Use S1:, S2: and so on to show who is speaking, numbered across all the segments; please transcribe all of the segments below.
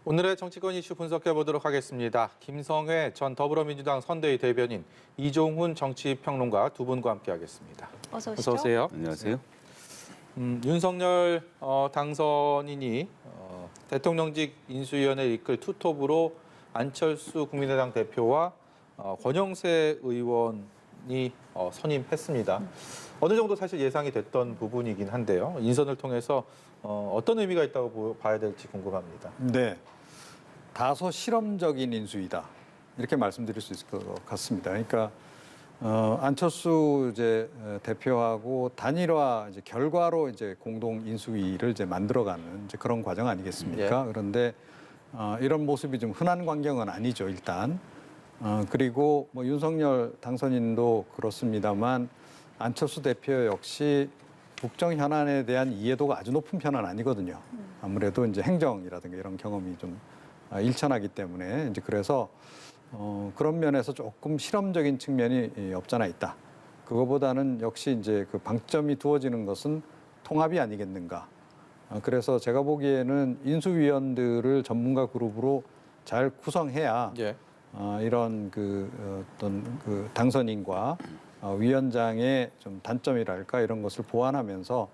S1: 오늘의 정치권 이슈 분석해 보도록 하겠습니다. 김성회 전 더불어민주당 선대위 대변인, 이종훈 정치평론가 두 분과 함께하겠습니다.
S2: 어서 오시죠.
S1: 어서 오세요.
S3: 안녕하세요.
S1: 윤석열 당선인이 대통령직 인수위원회 이끌 투톱으로 안철수 국민의당 대표와 권영세 의원이 선임했습니다. 어느 정도 사실 예상이 됐던 부분이긴 한데요. 인선을 통해서 어떤 의미가 있다고 봐야 될지 궁금합니다.
S4: 네, 다소 실험적인 인수위다 이렇게 말씀드릴 수 있을 것 같습니다. 그러니까 안철수 대표하고 단일화 결과로 공동 인수위를 만들어가는 그런 과정 아니겠습니까?
S1: 예.
S4: 그런데 이런 모습이 좀 흔한 광경은 아니죠, 일단. 그리고 윤석열 당선인도 그렇습니다만 안철수 대표 역시 국정 현안에 대한 이해도가 아주 높은 편은 아니거든요. 아무래도 행정이라든가 이런 경험이 좀 일천하기 때문에 그래서 그런 면에서 조금 실험적인 측면이 없잖아 있다. 그거보다는 역시 그 방점이 두어지는 것은 통합이 아니겠는가. 그래서 제가 보기에는 인수위원들을 전문가 그룹으로 잘 구성해야
S1: 예.
S4: 이런 어떤 당선인과 위원장의 좀 단점이랄까 이런 것을 보완하면서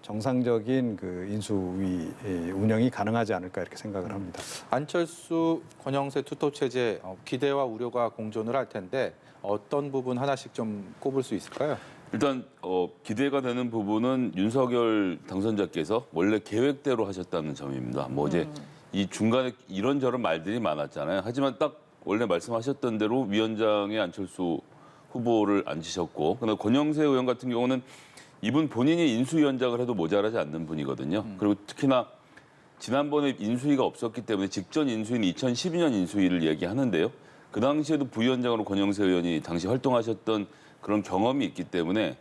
S4: 정상적인 인수위 운영이 가능하지 않을까 이렇게 생각을 합니다.
S1: 안철수, 권영세 투톱 체제 기대와 우려가 공존을 할 텐데 어떤 부분 하나씩 좀 꼽을 수 있을까요?
S3: 일단 기대가 되는 부분은 윤석열 당선자께서 원래 계획대로 하셨다는 점입니다. 이제 이 중간에 이런저런 말들이 많았잖아요. 하지만 딱 원래 말씀하셨던 대로 위원장에 안철수 후보를 앉히셨고, 그다음에 권영세 의원 같은 경우는 이분 본인이 인수위원장을 해도 모자라지 않는 분이거든요. 그리고 특히나 지난번에 인수위가 없었기 때문에 직전 인수위는 2012년 인수위를 얘기하는데요. 그 당시에도 부위원장으로 권영세 의원이 당시 활동하셨던 그런 경험이 있기 때문에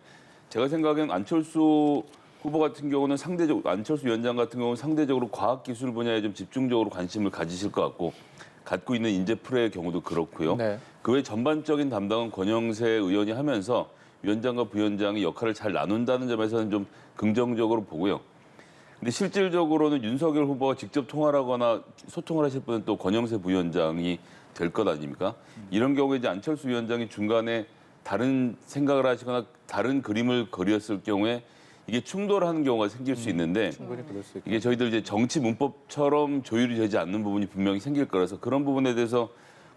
S3: 제가 생각엔 안철수 후보 같은 경우는 안철수 위원장 같은 경우는 상대적으로 과학기술 분야에 좀 집중적으로 관심을 가지실 것 같고, 갖고 있는 인재풀의 경우도 그렇고요.
S1: 네.
S3: 그 외 전반적인 담당은 권영세 의원이 하면서 위원장과 부위원장이 역할을 잘 나눈다는 점에서는 좀 긍정적으로 보고요. 근데 실질적으로는 윤석열 후보가 직접 통화하거나 소통을 하실 분은 또 권영세 부위원장이 될 것 아닙니까? 이런 경우에 안철수 위원장이 중간에 다른 생각을 하시거나 다른 그림을 그렸을 경우에 이게 충돌하는 경우가 생길 수 있는데,
S1: 충분히 그럴 수 있고.
S3: 이게 저희들 정치 문법처럼 조율이 되지 않는 부분이 분명히 생길 거라서 그런 부분에 대해서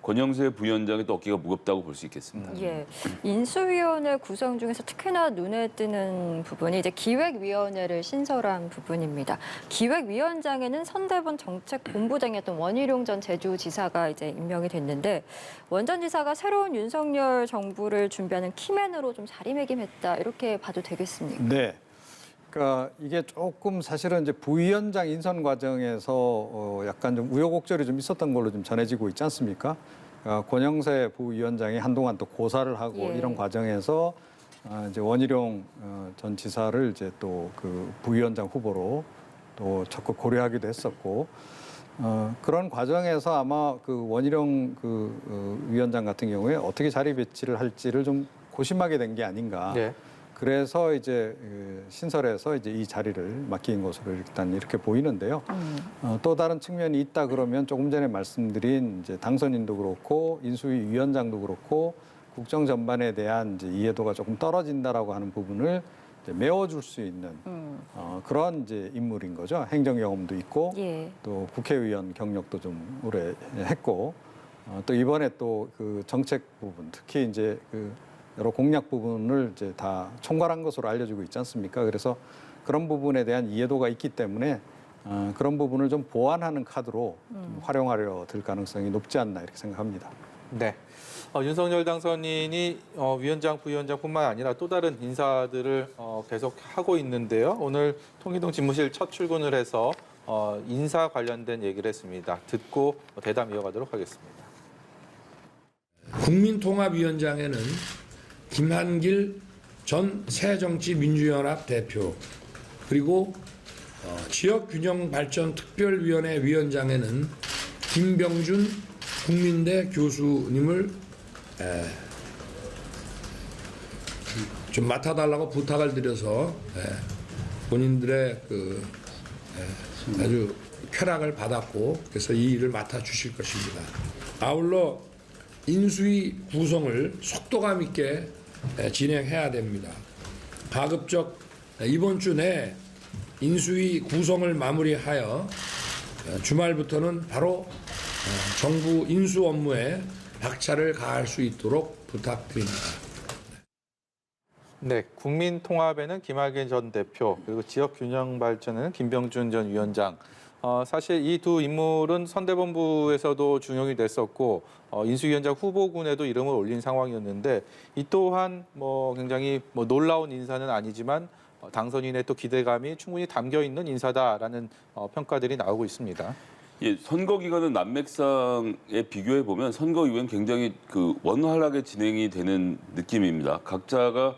S3: 권영세 부위원장의 또 어깨가 무겁다고 볼 수 있겠습니다.
S2: 예, 인수위원회 구성 중에서 특히나 눈에 띄는 부분이 기획위원회를 신설한 부분입니다. 기획위원장에는 선대본 정책본부장이었던 원희룡 전 제주지사가 임명이 됐는데, 원 전 지사가 새로운 윤석열 정부를 준비하는 키맨으로 좀 자리매김했다 이렇게 봐도 되겠습니까?
S4: 네. 그러니까 이게 조금 사실은 부위원장 인선 과정에서 약간 좀 우여곡절이 좀 있었던 걸로 좀 전해지고 있지 않습니까? 그러니까 권영세 부위원장이 한동안 또 고사를 하고
S2: 예.
S4: 이런 과정에서 원희룡 전 지사를 또 부위원장 후보로 또 적극 고려하기도 했었고, 그런 과정에서 아마 원희룡 위원장 같은 경우에 어떻게 자리 배치를 할지를 좀 고심하게 된 게 아닌가.
S1: 네.
S4: 그래서 신설해서 이 자리를 맡긴 것으로 일단 이렇게 보이는데요. 또 다른 측면이 있다 그러면 조금 전에 말씀드린 당선인도 그렇고 인수위 위원장도 그렇고 국정 전반에 대한 이해도가 조금 떨어진다라고 하는 부분을 메워줄 수 있는 그런 인물인 거죠. 행정 경험도 있고
S2: 예.
S4: 또 국회의원 경력도 좀 오래 했고, 또 이번에 또 정책 부분 특히 여러 공약 부분을 다 총괄한 것으로 알려지고 있지 않습니까? 그래서 그런 부분에 대한 이해도가 있기 때문에 그런 부분을 좀 보완하는 카드로 좀 활용하려 들 가능성이 높지 않나 이렇게 생각합니다.
S1: 네. 윤석열 당선인이 위원장, 부위원장뿐만 아니라 또 다른 인사들을 계속 하고 있는데요. 오늘 통일동 집무실 첫 출근을 해서 인사 관련된 얘기를 했습니다. 듣고 대담 이어가도록 하겠습니다.
S5: 국민통합위원장에는 김한길 전 새정치민주연합 대표, 그리고 지역균형발전특별위원회 위원장에는 김병준 국민대 교수님을 좀 맡아달라고 부탁을 드려서 본인들의 아주 쾌락을 받았고 그래서 이 일을 맡아주실 것입니다. 아울러 인수위 구성을 속도감 있게 진행해야 됩니다. 가급적 이번 주 내 인수위 구성을 마무리하여 주말부터는 바로 정부 인수 업무에 박차를 가할 수 있도록 부탁드립니다.
S1: 네, 국민통합에는 김학의 전 대표, 그리고 지역균형발전에는 김병준 전 위원장. 사실 이 두 인물은 선대본부에서도 중용이 됐었고 인수위원장 후보군에도 이름을 올린 상황이었는데 이 또한 굉장히 놀라운 인사는 아니지만 당선인의 또 기대감이 충분히 담겨 있는 인사다라는 평가들이 나오고 있습니다.
S3: 예, 선거 기간은 난맥상에 비교해 보면 선거 이후엔 굉장히 원활하게 진행이 되는 느낌입니다. 각자가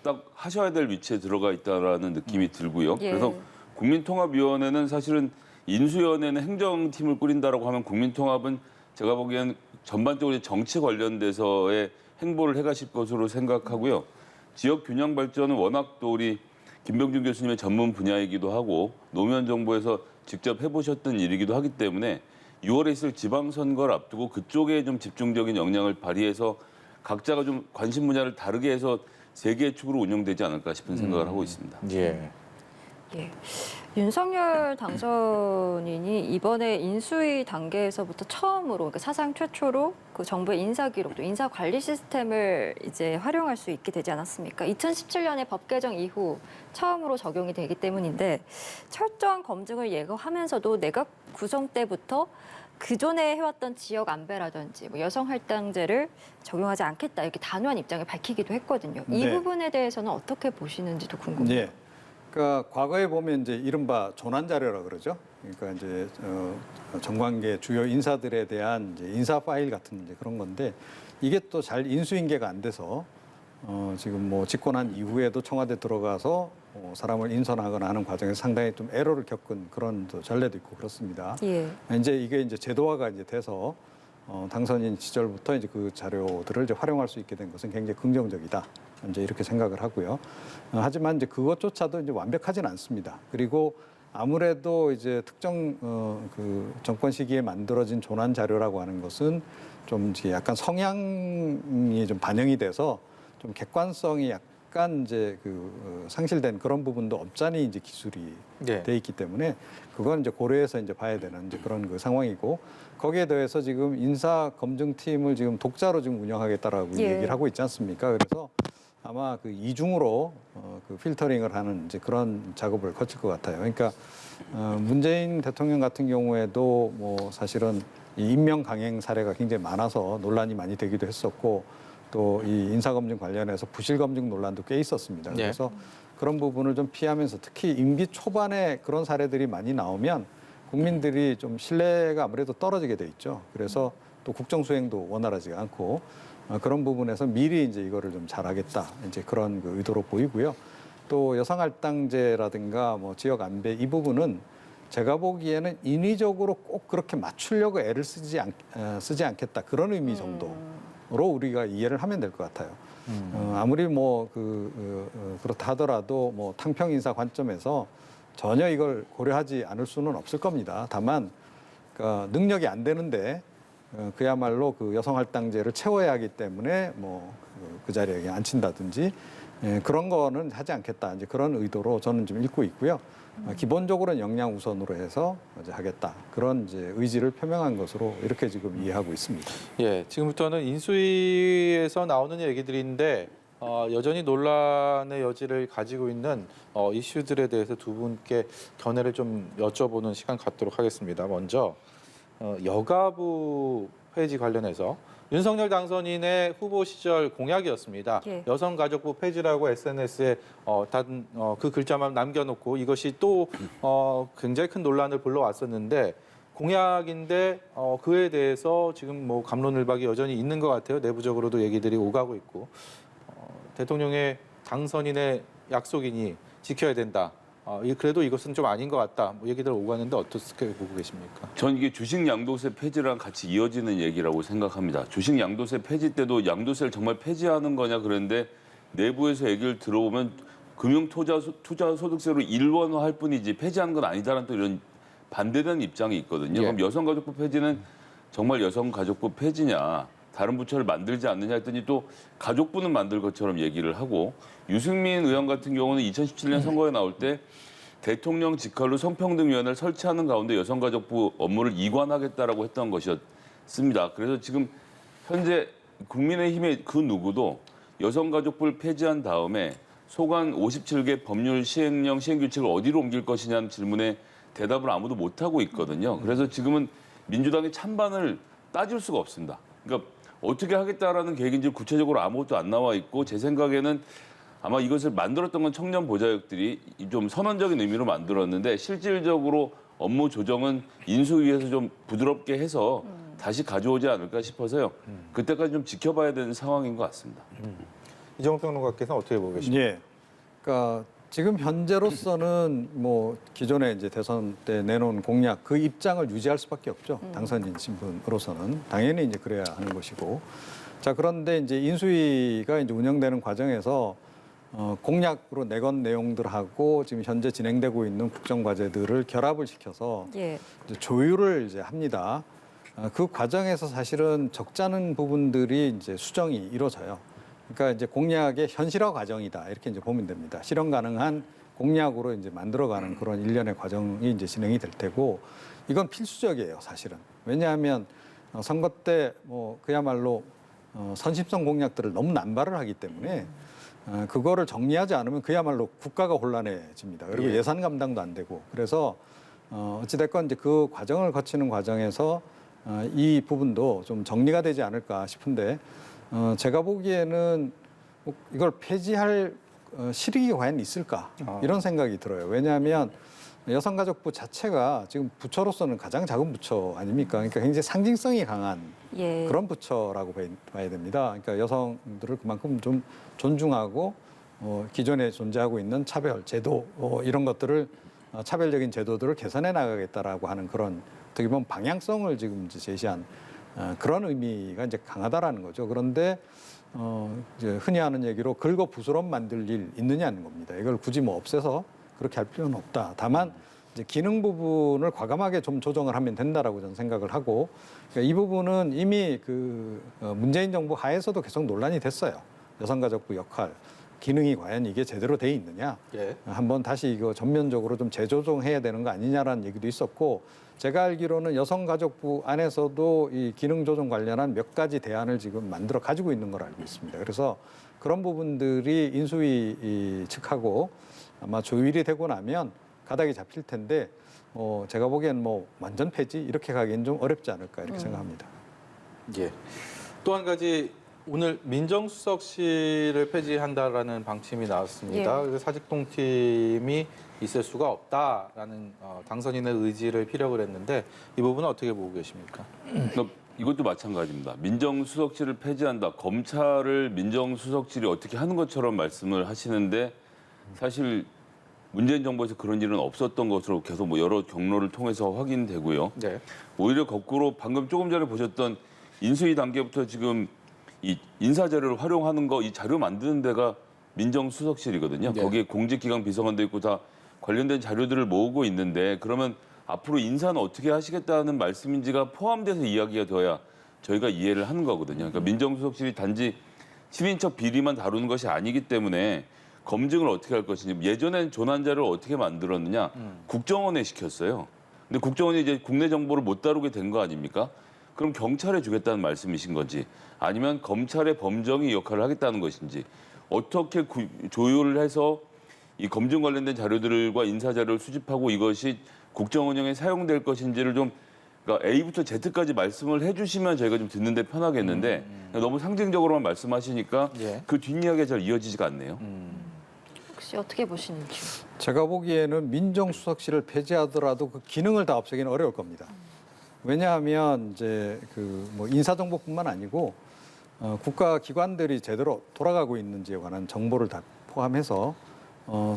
S3: 딱 하셔야 될 위치에 들어가 있다라는 느낌이 들고요.
S2: 예.
S3: 그래서 국민통합위원회는 사실은 인수위원회는 행정팀을 꾸린다라고 하면 국민통합은 제가 보기엔 전반적으로 정치 관련돼서의 행보를 해가실 것으로 생각하고요. 지역균형발전은 워낙 또 우리 김병준 교수님의 전문 분야이기도 하고 노무현 정부에서 직접 해보셨던 일이기도 하기 때문에 6월에 있을 지방선거를 앞두고 그쪽에 좀 집중적인 영향을 발휘해서 각자가 좀 관심 분야를 다르게 해서 세 개의 축으로 운영되지 않을까 싶은 생각을 하고 있습니다.
S1: 예.
S2: 예. 윤석열 당선인이 이번에 인수위 단계에서부터 처음으로, 그러니까 사상 최초로 그 정부의 인사 기록, 또 인사 관리 시스템을 이제 활용할 수 있게 되지 않았습니까? 2017년에 법 개정 이후 처음으로 적용이 되기 때문인데 철저한 검증을 예고하면서도 내각 구성 때부터 그전에 해왔던 지역 안배라든지 여성 할당제를 적용하지 않겠다 이렇게 단호한 입장을 밝히기도 했거든요. 이
S4: 네.
S2: 부분에 대해서는 어떻게 보시는지도 궁금해요.
S4: 네. 그러니까 과거에 보면 이제 이른바 조난 자료라 그러죠. 그러니까 이제 정관계 주요 인사들에 대한 이제 인사 파일 같은 이제 그런 건데 이게 또 잘 인수인계가 안 돼서 지금 집권한 이후에도 청와대 들어가서 사람을 인선하거나 하는 과정에서 상당히 좀 에러를 겪은 그런 또 전례도 있고 그렇습니다.
S2: 예.
S4: 이제 이게 이제 제도화가 이제 돼서 당선인 시절부터 이제 그 자료들을 이제 활용할 수 있게 된 것은 굉장히 긍정적이다. 이제 이렇게 생각을 하고요. 하지만 이제 그것조차도 이제 완벽하지는 않습니다. 그리고 아무래도 이제 특정 그 정권 시기에 만들어진 조난 자료라고 하는 것은 좀 이제 약간 성향이 좀 반영이 돼서 좀 객관성이 약간 이제 상실된 그런 부분도 없잖니 이제 기술이
S1: 네.
S4: 돼 있기 때문에 그건 이제 고려해서 이제 봐야 되는 이제 그런 그 상황이고 거기에 더해서 지금 인사 검증팀을 지금 독자로 지금 운영하겠다라고
S2: 예.
S4: 얘기를 하고 있지 않습니까? 그래서 아마 그 이중으로 그 필터링을 하는 이제 그런 작업을 거칠 것 같아요. 그러니까 문재인 대통령 같은 경우에도 사실은 이 임명 강행 사례가 굉장히 많아서 논란이 많이 되기도 했었고 또 이 인사검증 관련해서 부실검증 논란도 꽤 있었습니다.
S1: 네.
S4: 그래서 그런 부분을 좀 피하면서 특히 임기 초반에 그런 사례들이 많이 나오면 국민들이 좀 신뢰가 아무래도 떨어지게 돼 있죠. 그래서 또 국정 수행도 원활하지가 않고 그런 부분에서 미리 이제 이거를 좀 잘하겠다 이제 그런 그 의도로 보이고요. 또 여성 할당제라든가 지역 안배 이 부분은 제가 보기에는 인위적으로 꼭 그렇게 맞추려고 애를 쓰지 않겠다 그런 의미 정도로 우리가 이해를 하면 될 것 같아요. 아무리 그렇다 하더라도 탕평 인사 관점에서 전혀 이걸 고려하지 않을 수는 없을 겁니다. 다만 능력이 안 되는데 그야말로 그 여성 할당제를 채워야 하기 때문에 그 자리에 앉힌다든지 그런 거는 하지 않겠다. 이제 그런 의도로 저는 좀 읽고 있고요. 기본적으로는 역량 우선으로 해서 이제 하겠다. 그런 이제 의지를 표명한 것으로 이렇게 지금 이해하고 있습니다.
S1: 예, 지금부터는 인수위에서 나오는 얘기들인데 여전히 논란의 여지를 가지고 있는 이슈들에 대해서 두 분께 견해를 좀 여쭤보는 시간 갖도록 하겠습니다. 먼저 여가부 폐지 관련해서 윤석열 당선인의 후보 시절 공약이었습니다.
S2: 예.
S1: 여성가족부 폐지라고 SNS에 그 글자만 남겨놓고 이것이 또 굉장히 큰 논란을 불러왔었는데 공약인데 그에 대해서 지금 갑론을박이 여전히 있는 것 같아요. 내부적으로도 얘기들이 오가고 있고 대통령의 당선인의 약속이니 지켜야 된다. 그래도 이것은 좀 아닌 것 같다. 얘기들 오가는데 어떻게 보고 계십니까?
S3: 전 이게 주식 양도세 폐지랑 같이 이어지는 얘기라고 생각합니다. 주식 양도세 폐지 때도 양도세를 정말 폐지하는 거냐 그랬는데 내부에서 얘기를 들어보면 금융투자소득세로 일원화할 뿐이지 폐지하는 건 아니다라는 또 이런 반대되는 입장이 있거든요.
S1: 예.
S3: 그럼 여성가족부 폐지는 정말 여성가족부 폐지냐, 다른 부처를 만들지 않느냐 했더니 또 가족부는 만들 것처럼 얘기를 하고, 유승민 의원 같은 경우는 2017년 선거에 나올 때 대통령 직할로 성평등위원회를 설치하는 가운데 여성가족부 업무를 이관하겠다라고 했던 것이었습니다. 그래서 지금 현재 국민의힘의 그 누구도 여성가족부를 폐지한 다음에 소관 57개 법률 시행령 시행규칙을 어디로 옮길 것이냐는 질문에 대답을 아무도 못하고 있거든요. 그래서 지금은 민주당의 찬반을 따질 수가 없습니다. 그러니까 어떻게 하겠다라는 계획인지 구체적으로 아무것도 안 나와 있고, 제 생각에는 아마 이것을 만들었던 건 청년 보좌역들이 좀 선언적인 의미로 만들었는데, 실질적으로 업무 조정은 인수위에서 좀 부드럽게 해서 다시 가져오지 않을까 싶어서요. 그때까지 좀 지켜봐야 되는 상황인 것 같습니다.
S1: 이정훈 평론가께서는 어떻게 보고 계십니까?
S4: 예. 그러니까 지금 현재로서는 뭐 기존에 이제 대선 때 내놓은 공약 그 입장을 유지할 수밖에 없죠. 당선인 신분으로서는 당연히 이제 그래야 하는 것이고. 자, 그런데 이제 인수위가 이제 운영되는 과정에서 공약으로 내건 내용들하고 지금 현재 진행되고 있는 국정 과제들을 결합을 시켜서
S2: 예.
S4: 이제 조율을 이제 합니다. 그 과정에서 사실은 적잖은 부분들이 이제 수정이 이루어져요. 그러니까 이제 공약의 현실화 과정이다, 이렇게 이제 보면 됩니다. 실현 가능한 공약으로 이제 만들어가는 그런 일련의 과정이 이제 진행이 될 테고, 이건 필수적이에요, 사실은. 왜냐하면 선거 때 뭐 그야말로 선심성 공약들을 너무 남발을 하기 때문에 그거를 정리하지 않으면 그야말로 국가가 혼란해집니다. 그리고 예산 감당도 안 되고. 그래서 어찌됐건 이제 그 과정을 거치는 과정에서 이 부분도 좀 정리가 되지 않을까 싶은데, 제가 보기에는 이걸 폐지할 실익이 과연 있을까, 이런 생각이 들어요. 왜냐하면 여성가족부 자체가 지금 부처로서는 가장 작은 부처 아닙니까? 그러니까 굉장히 상징성이 강한
S2: 예.
S4: 그런 부처라고 봐야 됩니다. 그러니까 여성들을 그만큼 좀 존중하고 기존에 존재하고 있는 차별, 제도 이런 것들을 차별적인 제도들을 개선해 나가겠다라고 하는 그런 어떻게 보면 방향성을 지금 이제 제시한 그런 의미가 이제 강하다라는 거죠. 그런데 이제 흔히 하는 얘기로 긁어 부스럼 만들 일 있느냐는 겁니다. 이걸 굳이 뭐 없애서 그렇게 할 필요는 없다. 다만 이제 기능 부분을 과감하게 좀 조정을 하면 된다라고 저는 생각을 하고, 그러니까 이 부분은 이미 그 문재인 정부 하에서도 계속 논란이 됐어요. 여성가족부 역할, 기능이 과연 이게 제대로 돼 있느냐.
S1: 예.
S4: 한번 다시 이거 전면적으로 좀 재조정해야 되는 거 아니냐라는 얘기도 있었고, 제가 알기로는 여성가족부 안에서도 이 기능 조정 관련한 몇 가지 대안을 지금 만들어 가지고 있는 걸 알고 있습니다. 그래서 그런 부분들이 인수위 측하고 아마 조율이 되고 나면 가닥이 잡힐 텐데, 제가 보기엔 뭐 완전 폐지 이렇게 가기엔 좀 어렵지 않을까, 이렇게 생각합니다.
S1: 예. 또 한 가지, 오늘 민정수석실을 폐지한다라는 방침이 나왔습니다.
S2: 예.
S1: 그래서 사직동팀이 있을 수가 없다라는 당선인의 의지를 피력을 했는데, 이 부분은 어떻게 보고 계십니까?
S3: 그러니까 이것도 마찬가지입니다. 민정수석실을 폐지한다. 검찰을 민정수석실이 어떻게 하는 것처럼 말씀을 하시는데, 사실 문재인 정부에서 그런 일은 없었던 것으로 계속 뭐 여러 경로를 통해서 확인되고요.
S1: 네.
S3: 오히려 거꾸로 방금 조금 전에 보셨던 인수위 단계부터 지금 이 인사자료를 활용하는 거, 이 자료 만드는 데가 민정수석실이거든요.
S1: 네.
S3: 거기에 공직기강 비서관도 있고 다 관련된 자료들을 모으고 있는데, 그러면 앞으로 인사는 어떻게 하시겠다는 말씀인지가 포함돼서 이야기가 되어야 저희가 이해를 하는 거거든요. 그러니까 민정수석실이 단지 친인척 비리만 다루는 것이 아니기 때문에 검증을 어떻게 할 것인지, 예전엔 조난자를 어떻게 만들었느냐, 국정원에 시켰어요. 근데 국정원이 이제 국내 정보를 못 다루게 된 거 아닙니까? 그럼 경찰에 주겠다는 말씀이신 건지, 아니면 검찰의 범정의 역할을 하겠다는 것인지, 어떻게 조율을 해서 이 검증 관련된 자료들과 인사 자료를 수집하고 이것이 국정 운영에 사용될 것인지를 좀, 그러니까 A부터 Z까지 말씀을 해주시면 저희가 좀 듣는데 편하겠는데, 너무 상징적으로만 말씀하시니까
S1: 예.
S3: 그 뒷이야기가 잘 이어지지가 않네요.
S2: 혹시 어떻게 보시는지.
S4: 제가 보기에는 민정수석실을 폐지하더라도 그 기능을 다 없애기는 어려울 겁니다. 왜냐하면 이제 그 뭐 인사정보뿐만 아니고 국가기관들이 제대로 돌아가고 있는지에 관한 정보를 다 포함해서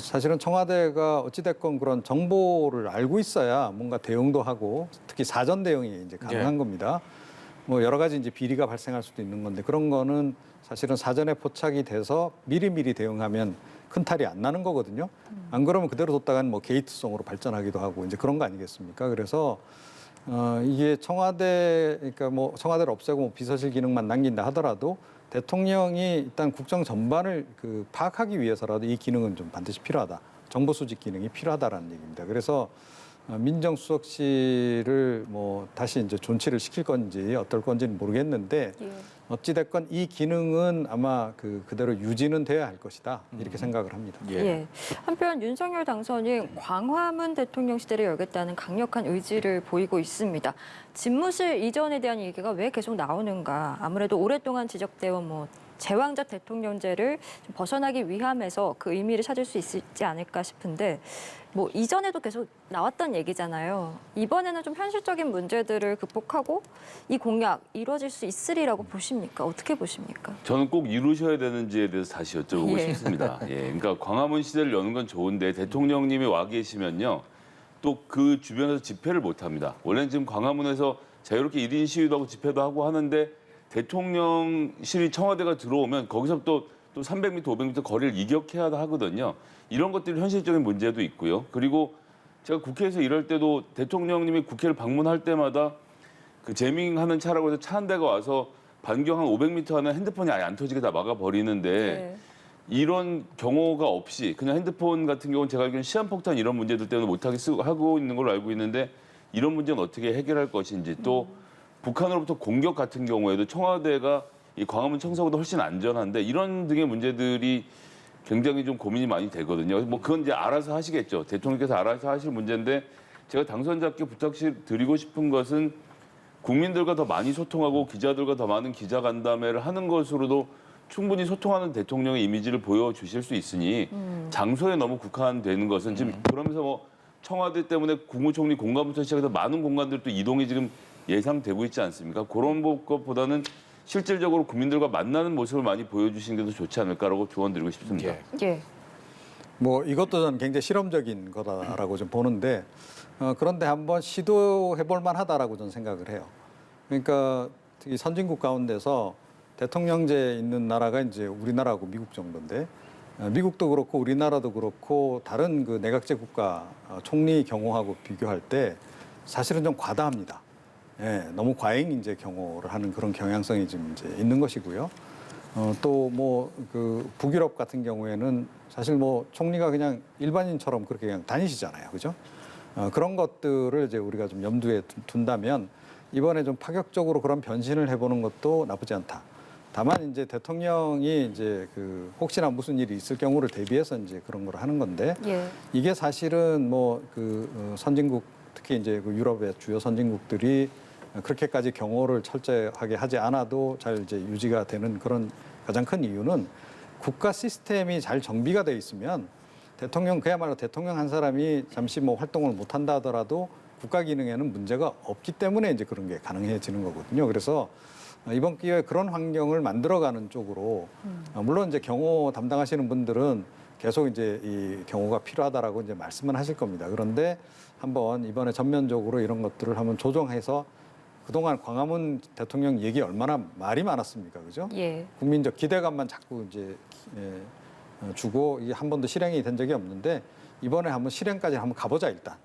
S4: 사실은 청와대가 어찌됐건 그런 정보를 알고 있어야 뭔가 대응도 하고, 특히 사전 대응이 이제 가능한 겁니다. 뭐 여러 가지 이제 비리가 발생할 수도 있는 건데, 그런 거는 사실은 사전에 포착이 돼서 미리미리 대응하면 큰 탈이 안 나는 거거든요. 안 그러면 그대로 뒀다가는 뭐 게이트성으로 발전하기도 하고 이제 그런 거 아니겠습니까? 그래서 이게 청와대 그러니까 뭐 청와대를 없애고 뭐 비서실 기능만 남긴다 하더라도 대통령이 일단 국정 전반을 파악하기 위해서라도 이 기능은 좀 반드시 필요하다. 정보 수집 기능이 필요하다라는 얘기입니다. 그래서 민정수석실을 뭐 다시 이제 존치를 시킬 건지 어떨 건지는 모르겠는데
S2: 예.
S4: 어찌 됐건 이 기능은 아마 그대로 유지는 돼야 할 것이다. 이렇게 생각을 합니다.
S2: 예. 한편 윤석열 당선인 광화문 대통령 시대를 열겠다는 강력한 의지를 보이고 있습니다. 집무실 이전에 대한 얘기가 왜 계속 나오는가? 아무래도 오랫동안 지적되어 뭐 제왕적 대통령제를 좀 벗어나기 위함에서 그 의미를 찾을 수 있지 않을까 싶은데 뭐 이전에도 계속 나왔던 얘기잖아요. 이번에는 좀 현실적인 문제들을 극복하고 이 공약 이루어질 수 있으리라고 보십니까? 어떻게 보십니까?
S3: 저는 꼭 이루셔야 되는지에 대해서 다시 여쭤보고
S2: 예.
S3: 싶습니다. 예, 그러니까 광화문 시대를 여는 건 좋은데 대통령님이 와 계시면요. 또 그 주변에서 집회를 못 합니다. 원래는 지금 광화문에서 자유롭게 1인 시위도 하고 집회도 하고 하는데 대통령실이 청와대가 들어오면 거기서 또 300m, 500m 거리를 이격해야 하거든요. 이런 것들이 현실적인 문제도 있고요. 그리고 제가 국회에서 일할 때도 대통령님이 국회를 방문할 때마다 그 재밍하는 차라고 해서 차 한 대가 와서 반경 한 500m 안에 핸드폰이 아예 안 터지게 다 막아버리는데
S2: 네.
S3: 이런 경우가 없이 그냥 핸드폰 같은 경우는 제가 알기로는 시한폭탄 이런 문제들 때문에 못하게 하고 있는 걸로 알고 있는데 이런 문제는 어떻게 해결할 것인지 또 북한으로부터 공격 같은 경우에도 청와대가 이 광화문 청사보다 훨씬 안전한데 이런 등의 문제들이 굉장히 좀 고민이 많이 되거든요. 뭐 그건 이제 알아서 하시겠죠. 대통령께서 알아서 하실 문제인데 제가 당선자께 부탁드리고 싶은 것은 국민들과 더 많이 소통하고 기자들과 더 많은 기자 간담회를 하는 것으로도 충분히 소통하는 대통령의 이미지를 보여주실 수 있으니 장소에 너무 국한되는 것은 지금 그러면서 뭐 청와대 때문에 국무총리 공간부터 시작해서 많은 공간들도 이동이 지금 예상되고 있지 않습니까? 그런 것보다는 실질적으로 국민들과 만나는 모습을 많이 보여주시는 게 더 좋지 않을까라고 조언드리고 싶습니다.
S2: 예.
S4: 뭐 이것도 저는 굉장히 실험적인 거다라고 좀 보는데 그런데 한번 시도해 볼 만하다라고 저는 생각을 해요. 그러니까 특히 선진국 가운데서 대통령제 있는 나라가 이제 우리나라하고 미국 정도인데 미국도 그렇고 우리나라도 그렇고 다른 그 내각제 국가 총리 경호하고 비교할 때 사실은 좀 과다합니다. 예, 너무 과잉 이제 경호를 하는 그런 경향성이 좀 이제 있는 것이고요. 또 뭐 그 북유럽 같은 경우에는 사실 뭐 총리가 그냥 일반인처럼 그렇게 그냥 다니시잖아요, 그죠? 그런 것들을 이제 우리가 좀 염두에 둔다면 이번에 좀 파격적으로 그런 변신을 해보는 것도 나쁘지 않다. 다만 이제 대통령이 이제 혹시나 무슨 일이 있을 경우를 대비해서 이제 그런 걸 하는 건데
S2: 예.
S4: 이게 사실은 뭐 선진국 특히 이제 유럽의 주요 선진국들이 그렇게까지 경호를 철저하게 하지 않아도 잘 이제 유지가 되는 그런 가장 큰 이유는 국가 시스템이 잘 정비가 돼 있으면 그야말로 대통령 한 사람이 잠시 뭐 활동을 못 한다 하더라도 국가 기능에는 문제가 없기 때문에 이제 그런 게 가능해지는 거거든요. 그래서 이번 기회에 그런 환경을 만들어가는 쪽으로 물론 이제 경호 담당하시는 분들은 계속 이제 이 경호가 필요하다라고 이제 말씀은 하실 겁니다. 그런데 한번 이번에 전면적으로 이런 것들을 한번 조정해서 그동안 광화문 대통령 얘기 얼마나 말이 많았습니까, 그죠?
S2: 예.
S4: 국민적 기대감만 자꾸 이제 주고 이게 한 번도 실행이 된 적이 없는데 이번에 한번 실행까지 한번 가보자 일단.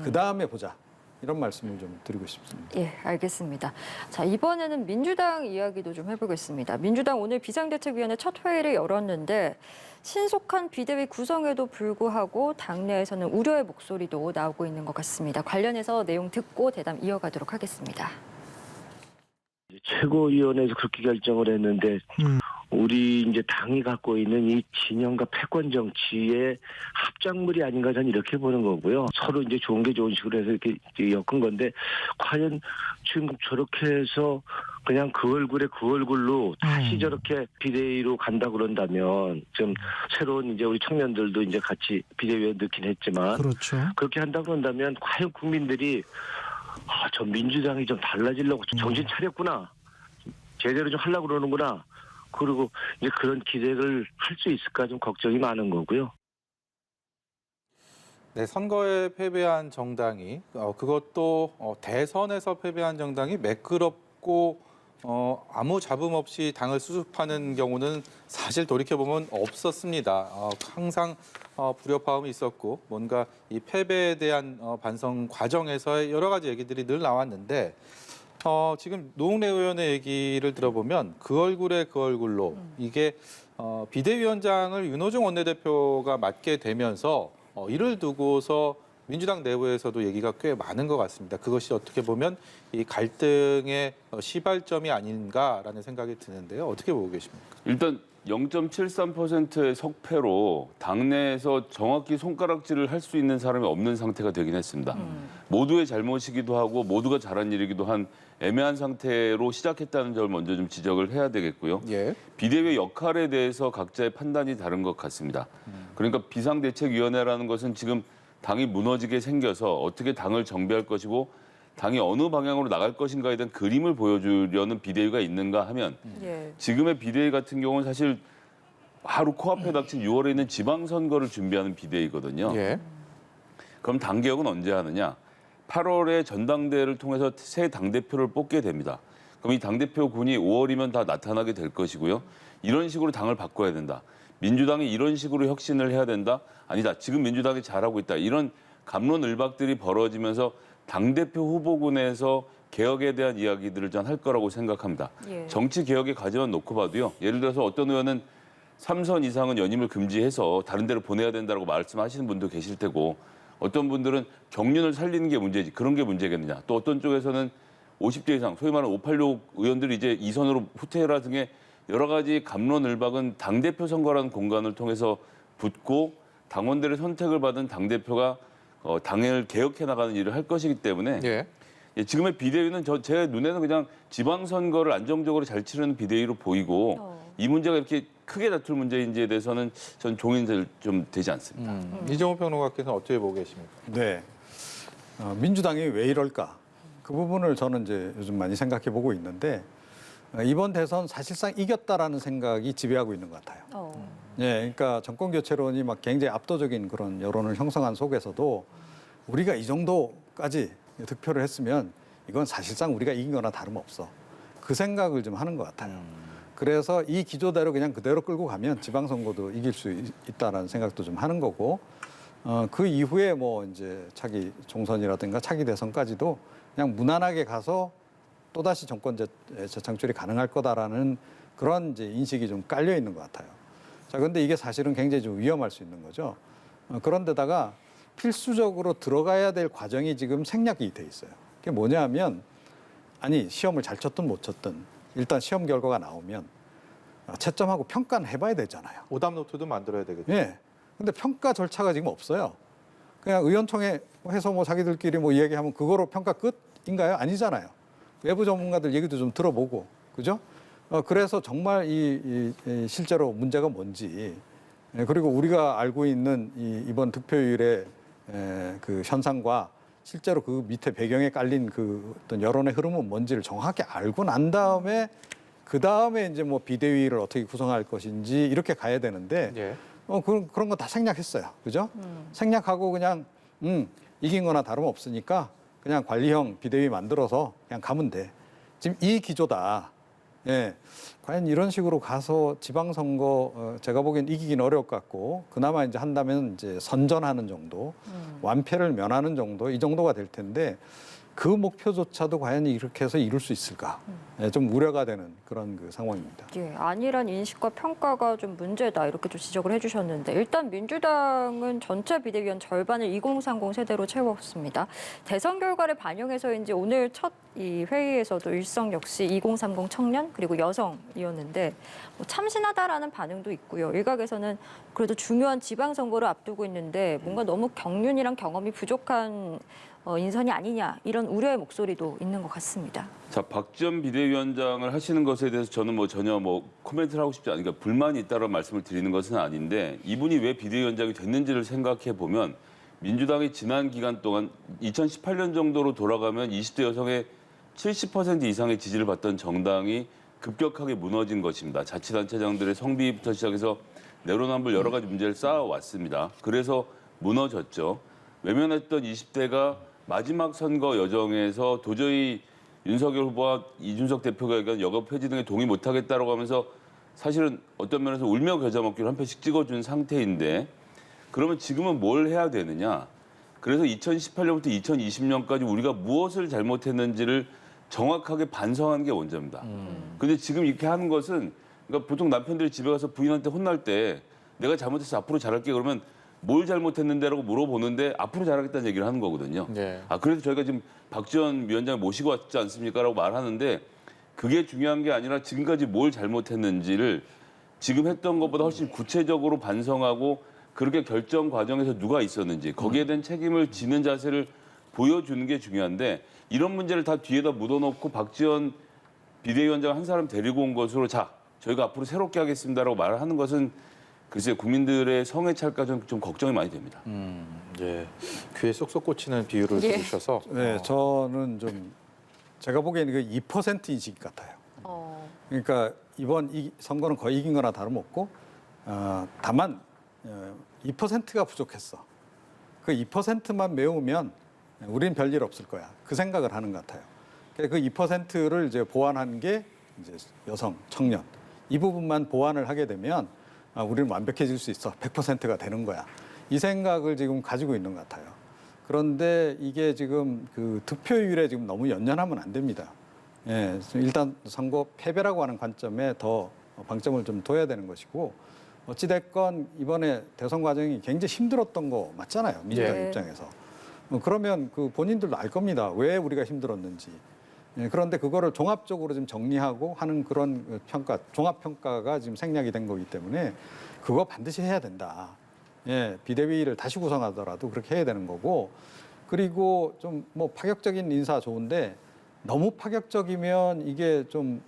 S4: 그 다음에 보자. 이런 말씀을 좀 드리고 싶습니다.
S2: 예, 알겠습니다. 자, 이번에는 민주당 이야기도 좀 해보겠습니다. 민주당 오늘 비상대책위원회 첫 회의를 열었는데 신속한 비대위 구성에도 불구하고 당내에서는 우려의 목소리도 나오고 있는 것 같습니다. 관련해서 내용 듣고 대담 이어가도록 하겠습니다.
S6: 최고위원회에서 그렇게 결정을 했는데 우리 이제 당이 갖고 있는 이 진영과 패권 정치의 합작물이 아닌가 저는 이렇게 보는 거고요. 서로 이제 좋은 게 좋은 식으로 해서 이렇게 엮은 건데 과연 지금 저렇게 해서 그냥 그 얼굴에 그 얼굴로 다시 저렇게 비대위로 간다 그런다면 좀 새로운 이제 우리 청년들도 이제 같이 비대위원 넣긴 했지만
S7: 그렇죠.
S6: 그렇게 한다 그런다면 과연 국민들이 저 민주당이 좀 달라지려고 정신 차렸구나. 제대로 좀 하려고 그러는구나. 그리고 이제 그런 기대를 할 수 있을까 좀 걱정이 많은 거고요.
S1: 네, 선거에 패배한 정당이 그것도 대선에서 패배한 정당이 매끄럽고 아무 잡음 없이 당을 수습하는 경우는 사실 돌이켜보면 없었습니다. 항상 불협화음이 있었고 뭔가 이 패배에 대한 반성 과정에서의 여러 가지 얘기들이 늘 나왔는데 지금 노웅래 의원의 얘기를 들어보면 그 얼굴에 그 얼굴로 이게 비대위원장을 윤호중 원내대표가 맡게 되면서 이를 두고서 민주당 내부에서도 얘기가 꽤 많은 것 같습니다. 그것이 어떻게 보면 이 갈등의 시발점이 아닌가라는 생각이 드는데요. 어떻게 보고 계십니까?
S3: 일단 0.73%의 석패로 당내에서 정확히 손가락질을 할 수 있는 사람이 없는 상태가 되긴 했습니다. 모두의 잘못이기도 하고 모두가 잘한 일이기도 한 애매한 상태로 시작했다는 점을 먼저 좀 지적을 해야 되겠고요.
S1: 예.
S3: 비대위 역할에 대해서 각자의 판단이 다른 것 같습니다. 그러니까 비상대책위원회라는 것은 지금 당이 무너지게 생겨서 어떻게 당을 정비할 것이고 당이 어느 방향으로 나갈 것인가에 대한 그림을 보여주려는 비대위가 있는가 하면
S2: 예.
S3: 지금의 비대위 같은 경우는 사실 바로 코앞에 닥친 6월에 있는 지방선거를 준비하는 비대위거든요.
S1: 예.
S3: 그럼 당개혁은 언제 하느냐? 8월에 전당대회를 통해서 새 당대표를 뽑게 됩니다. 그럼 이 당대표 군이 5월이면 다 나타나게 될 것이고요. 이런 식으로 당을 바꿔야 된다. 민주당이 이런 식으로 혁신을 해야 된다? 아니다. 지금 민주당이 잘하고 있다. 이런 갑론을박들이 벌어지면서 당대표 후보군에서 개혁에 대한 이야기들을 전 할 거라고 생각합니다.
S2: 예.
S3: 정치 개혁의 과제만 놓고 봐도요. 예를 들어서 어떤 의원은 3선 이상은 연임을 금지해서 다른 데로 보내야 된다고 말씀하시는 분도 계실 테고 어떤 분들은 경륜을 살리는 게 문제지 그런 게 문제겠느냐. 또 어떤 쪽에서는 50대 이상 소위 말하는 586 의원들이 이제 2선으로 후퇴라 등의 여러 가지 갑론을박은 당대표 선거라는 공간을 통해서 붙고 당원들의 선택을 받은 당대표가 당을 개혁해 나가는 일을 할 것이기 때문에
S1: 예.
S3: 지금의 비대위는 제 눈에는 그냥 지방선거를 안정적으로 잘 치르는 비대위로 보이고 이 문제가 이렇게 크게 다툴 문제인지에 대해서는 전 종인될 좀 되지 않습니다.
S1: 이정우 평론가께서는 어떻게 보고 계십니까?
S4: 네. 민주당이 왜 이럴까? 그 부분을 저는 이제 요즘 많이 생각해 보고 있는데 이번 대선 사실상 이겼다라는 생각이 지배하고 있는 것 같아요. 예, 그러니까 정권 교체론이 막 굉장히 압도적인 그런 여론을 형성한 속에서도 우리가 이 정도까지 득표를 했으면 이건 사실상 우리가 이긴 거나 다름없어. 그 생각을 좀 하는 것 같아요. 그래서 이 기조대로 그냥 그대로 끌고 가면 지방선거도 이길 수 있다라는 생각도 좀 하는 거고 그 이후에 뭐 이제 차기 총선이라든가 차기 대선까지도 그냥 무난하게 가서 또다시 정권 재창출이 가능할 거다라는 그런 이제 인식이 좀 깔려 있는 것 같아요. 자, 그런데 이게 사실은 굉장히 좀 위험할 수 있는 거죠. 그런데다가 필수적으로 들어가야 될 과정이 지금 생략이 돼 있어요. 그게 뭐냐면 아니 시험을 잘 쳤든 못 쳤든 일단 시험 결과가 나오면 채점하고 평가는 해봐야 되잖아요.
S1: 오답 노트도 만들어야 되겠죠.
S4: 예. 근데 평가 절차가 지금 없어요. 그냥 의원총회 해서 뭐 자기들끼리 뭐 이야기하면 그거로 평가 끝인가요? 아니잖아요. 외부 전문가들 얘기도 좀 들어보고, 그죠? 그래서 정말 이 실제로 문제가 뭔지, 그리고 우리가 알고 있는 이번 득표율의 그 현상과 실제로 그 밑에 배경에 깔린 그 어떤 여론의 흐름은 뭔지를 정확히 알고 난 다음에 그 다음에 이제 뭐 비대위를 어떻게 구성할 것인지 이렇게 가야 되는데
S1: 예.
S4: 그런 거 다 생략했어요, 그죠? 생략하고 그냥 이긴 거나 다름없으니까 그냥 관리형 비대위 만들어서 그냥 가면 돼. 지금 이 기조다. 예. 과연 이런 식으로 가서 지방선거 제가 보기엔 이기긴 어려울 것 같고 그나마 이제 한다면 이제 선전하는 정도, 완패를 면하는 정도 이 정도가 될 텐데 그 목표조차도 과연 이렇게 해서 이룰 수 있을까? 예, 좀 우려가 되는 그런 그 상황입니다.
S2: 예, 아니란 인식과 평가가 좀 문제다 이렇게 좀 지적을 해주셨는데 일단 민주당은 전체 비대위원 절반을 2030 세대로 채웠습니다. 대선 결과를 반영해서인지 오늘 첫 이 회의에서도 일성 역시 2030 청년 그리고 여성이었는데 뭐 참신하다라는 반응도 있고요. 일각에서는 그래도 중요한 지방선거를 앞두고 있는데 뭔가 너무 경륜이랑 경험이 부족한 인선이 아니냐 이런 우려의 목소리도 있는 것 같습니다.
S3: 자, 박지원 비대위원장을 하시는 것에 대해서 저는 뭐 전혀 뭐 코멘트를 하고 싶지 않으니까 불만이 있다는 말씀을 드리는 것은 아닌데 이분이 왜 비대위원장이 됐는지를 생각해 보면 민주당이 지난 기간 동안 2018년 정도로 돌아가면 20대 여성의 70% 이상의 지지를 받던 정당이 급격하게 무너진 것입니다. 자치단체장들의 성비부터 시작해서 내로남불 여러 가지 문제를 쌓아왔습니다. 그래서 무너졌죠. 외면했던 20대가 마지막 선거 여정에서 도저히 윤석열 후보와 이준석 대표가 얘기한 여가 폐지 등에 동의 못하겠다라고 하면서 사실은 어떤 면에서 울며 겨자 먹기로 한 표씩 찍어준 상태인데 그러면 지금은 뭘 해야 되느냐? 그래서 2018년부터 2020년까지 우리가 무엇을 잘못했는지를 정확하게 반성하는 게 원점입니다. 근데 지금 이렇게 하는 것은 그러니까 보통 남편들이 집에 가서 부인한테 혼날 때 내가 잘못해서 앞으로 잘할게 그러면 뭘 잘못했는데라고 물어보는데 앞으로 잘하겠다는 얘기를 하는 거거든요.
S1: 네.
S3: 그래서 저희가 지금 박지원 위원장 모시고 왔지 않습니까라고 말하는데 그게 중요한 게 아니라 지금까지 뭘 잘못했는지를 지금 했던 것보다 훨씬 구체적으로 반성하고 그렇게 결정 과정에서 누가 있었는지 거기에 대한 책임을 지는 자세를 보여주는 게 중요한데 이런 문제를 다 뒤에다 묻어놓고 박지원 비대위원장 한 사람 데리고 온 것으로 자 저희가 앞으로 새롭게 하겠습니다라고 말을 하는 것은 글쎄 국민들의 성에 찰까 좀 걱정이 많이 됩니다.
S1: 예. 귀에 쏙쏙 꽂히는 비유를
S2: 예.
S1: 들으셔서
S4: 네, 저는 좀 제가 보기에는 그 2% 인식 같아요. 그러니까 이번 이 선거는 거의 이긴 거나 다름없고 다만 2%가 부족했어. 그 2%만 메우면 우리는 별일 없을 거야. 그 생각을 하는 것 같아요. 그 2%를 이제 보완한 게 이제 여성, 청년 이 부분만 보완을 하게 되면 우리는 완벽해질 수 있어. 100%가 되는 거야. 이 생각을 지금 가지고 있는 것 같아요. 그런데 이게 지금 그 득표율에 지금 너무 연연하면 안 됩니다. 예, 일단 선거 패배라고 하는 관점에 더 방점을 좀 둬야 되는 것이고 어찌됐건 이번에 대선 과정이 굉장히 힘들었던 거 맞잖아요. 민주당
S2: 예.
S4: 입장에서. 그러면 그 본인들도 알 겁니다. 왜 우리가 힘들었는지. 예, 그런데 그거를 종합적으로 좀 정리하고 하는 그런 평가, 종합평가가 지금 생략이 된 거기 때문에 그거 반드시 해야 된다. 예, 비대위를 다시 구성하더라도 그렇게 해야 되는 거고 그리고 좀 뭐 파격적인 인사 좋은데 너무 파격적이면 이게 좀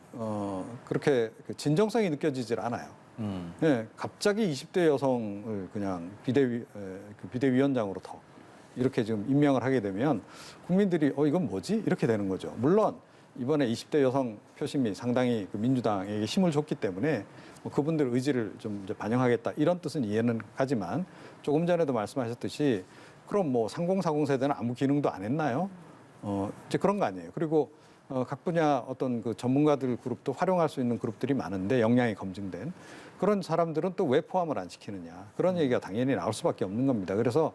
S4: 그렇게 진정성이 느껴지질 않아요. 예, 갑자기 20대 여성을 그냥 비대위원장으로 더 이렇게 지금 임명을 하게 되면 국민들이 이건 뭐지? 이렇게 되는 거죠. 물론 이번에 20대 여성 표심이 상당히 그 민주당에게 힘을 줬기 때문에 뭐 그분들 의지를 좀 이제 반영하겠다 이런 뜻은 이해는 가지만 조금 전에도 말씀하셨듯이 그럼 뭐 3040 세대는 아무 기능도 안 했나요? 이제 그런 거 아니에요. 그리고 각 분야 어떤 그 전문가들 그룹도 활용할 수 있는 그룹들이 많은데 역량이 검증된 그런 사람들은 또 왜 포함을 안 시키느냐 그런 얘기가 당연히 나올 수밖에 없는 겁니다. 그래서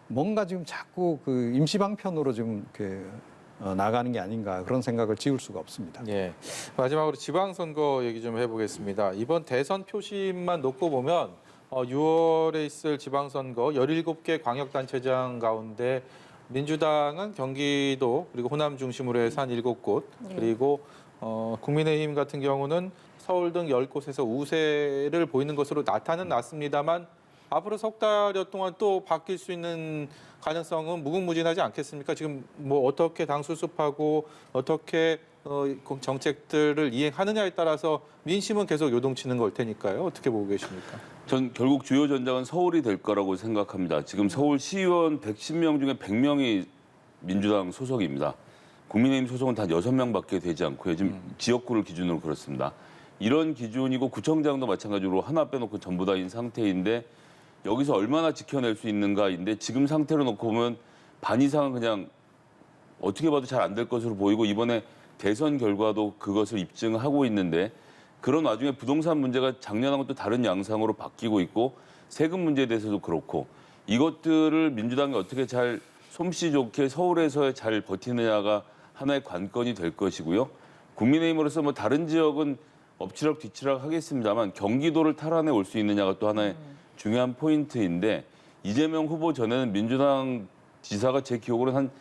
S4: 뭔가 지금 자꾸 그 임시방편으로 지금 이렇게 나가는 게 아닌가 그런 생각을 지울 수가 없습니다.
S1: 예. 마지막으로 지방선거 얘기 좀 해보겠습니다. 이번 대선 표심만 놓고 보면 6월에 있을 지방선거 17개 광역단체장 가운데 민주당은 경기도 그리고 호남 중심으로 해서 한 7곳 그리고 국민의힘 같은 경우는 서울 등 10곳에서 우세를 보이는 것으로 나타는 났습니다만 앞으로 석 달여 동안 또 바뀔 수 있는 가능성은 무궁무진하지 않겠습니까? 지금 뭐 어떻게 당 수습하고 어떻게 정책들을 이행하느냐에 따라서 민심은 계속 요동치는 걸 테니까요. 어떻게 보고 계십니까?
S3: 전 결국 주요 전장은 서울이 될 거라고 생각합니다. 지금 서울 시의원 110명 중에 100명이 민주당 소속입니다. 국민의힘 소속은 단 6명밖에 되지 않고요. 지금 지역구를 기준으로 그렇습니다. 이런 기준이고 구청장도 마찬가지로 하나 빼놓고 전부 다인 상태인데 여기서 얼마나 지켜낼 수 있는가인데 지금 상태로 놓고 보면 반 이상은 그냥 어떻게 봐도 잘 안 될 것으로 보이고 이번에 대선 결과도 그것을 입증하고 있는데 그런 와중에 부동산 문제가 작년하고 또 다른 양상으로 바뀌고 있고 세금 문제에 대해서도 그렇고 이것들을 민주당이 어떻게 잘 솜씨 좋게 서울에서 잘 버티느냐가 하나의 관건이 될 것이고요. 국민의힘으로서 뭐 다른 지역은 엎치락 뒤치락 하겠습니다만 경기도를 탈환해 올 수 있느냐가 또 하나의 중요한 포인트인데 이재명 후보 전에는 민주당 지사가 제 기억으로는 한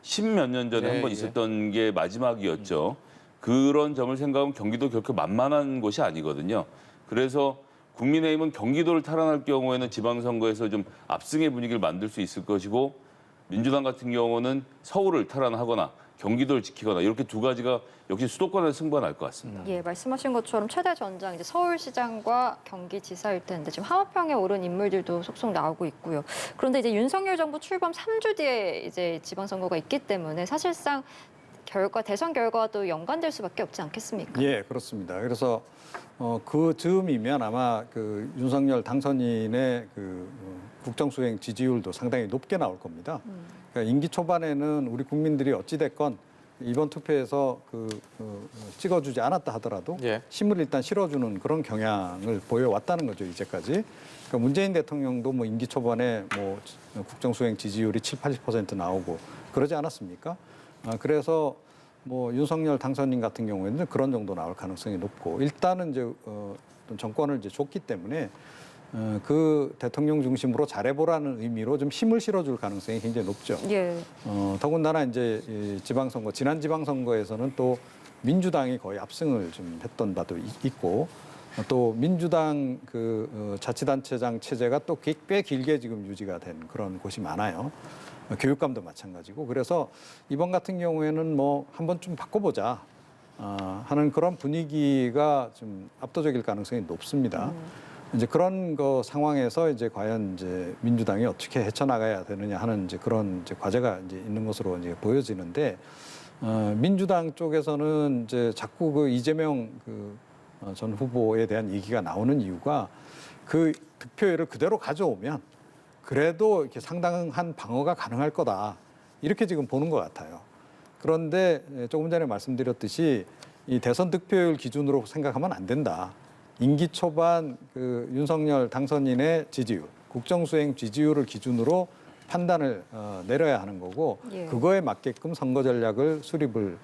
S3: 10몇 년 전에
S1: 네,
S3: 한 번
S1: 예.
S3: 있었던 게 마지막이었죠. 그런 점을 생각하면 경기도 결코 만만한 곳이 아니거든요. 그래서 국민의힘은 경기도를 탈환할 경우에는 지방선거에서 좀 압승의 분위기를 만들 수 있을 것이고 민주당 같은 경우는 서울을 탈환하거나 경기도를 지키거나 이렇게 두 가지가 역시 수도권에서 승부가 날 것 같습니다.
S2: 예, 말씀하신 것처럼 최대 전장 이제 서울시장과 경기지사일 텐데 지금 하마평에 오른 인물들도 속속 나오고 있고요. 그런데 이제 윤석열 정부 출범 3주 뒤에 이제 지방선거가 있기 때문에 사실상 대선 결과도 연관될 수밖에 없지 않겠습니까?
S4: 예, 그렇습니다. 그래서 그 즈음이면 아마 그 윤석열 당선인의 그 국정수행 지지율도 상당히 높게 나올 겁니다. 그러니까 임기 초반에는 우리 국민들이 어찌됐건 이번 투표에서 찍어주지 않았다 하더라도
S1: 예.
S4: 힘을 일단 실어주는 그런 경향을 보여왔다는 거죠, 이제까지. 그러니까 문재인 대통령도 뭐 임기 초반에 뭐 국정수행 지지율이 70~80% 나오고 그러지 않았습니까? 그래서 뭐 윤석열 당선인 같은 경우에는 그런 정도 나올 가능성이 높고, 일단은 이제 정권을 이제 줬기 때문에 그 대통령 중심으로 잘해보라는 의미로 좀 힘을 실어줄 가능성이 굉장히 높죠.
S2: 예.
S4: 더군다나 이제 이 지방선거, 지난 지방선거에서는 또 민주당이 거의 압승을 좀 했던 바도 있고, 또 민주당 자치단체장 체제가 또 꽤 길게 지금 유지가 된 그런 곳이 많아요. 교육감도 마찬가지고. 그래서 이번 같은 경우에는 뭐 한번 좀 바꿔보자 하는 그런 분위기가 좀 압도적일 가능성이 높습니다. 이제 그런 상황에서 이제 과연 이제 민주당이 어떻게 헤쳐나가야 되느냐 하는 이제 그런 이제 과제가 이제 있는 것으로 이제 보여지는데, 민주당 쪽에서는 이제 자꾸 이재명 전 후보에 대한 얘기가 나오는 이유가 그 득표율을 그대로 가져오면 그래도 이렇게 상당한 방어가 가능할 거다, 이렇게 지금 보는 것 같아요. 그런데 조금 전에 말씀드렸듯이 이 대선 득표율 기준으로 생각하면 안 된다. 임기 초반 윤석열 당선인의 지지율, 국정수행 지지율을 기준으로 판단을 내려야 하는 거고,
S2: 예.
S4: 그거에 맞게끔 선거 전략을 수립을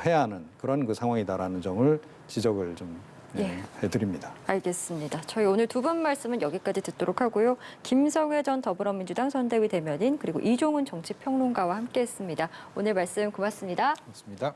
S4: 해야 하는 그런 상황이다라는 점을 지적을 좀
S2: 예.
S4: 해드립니다.
S2: 알겠습니다. 저희 오늘 두 분 말씀은 여기까지 듣도록 하고요. 김성회 전 더불어민주당 선대위 대변인, 그리고 이종훈 정치평론가와 함께했습니다. 오늘 말씀 고맙습니다.
S1: 고맙습니다.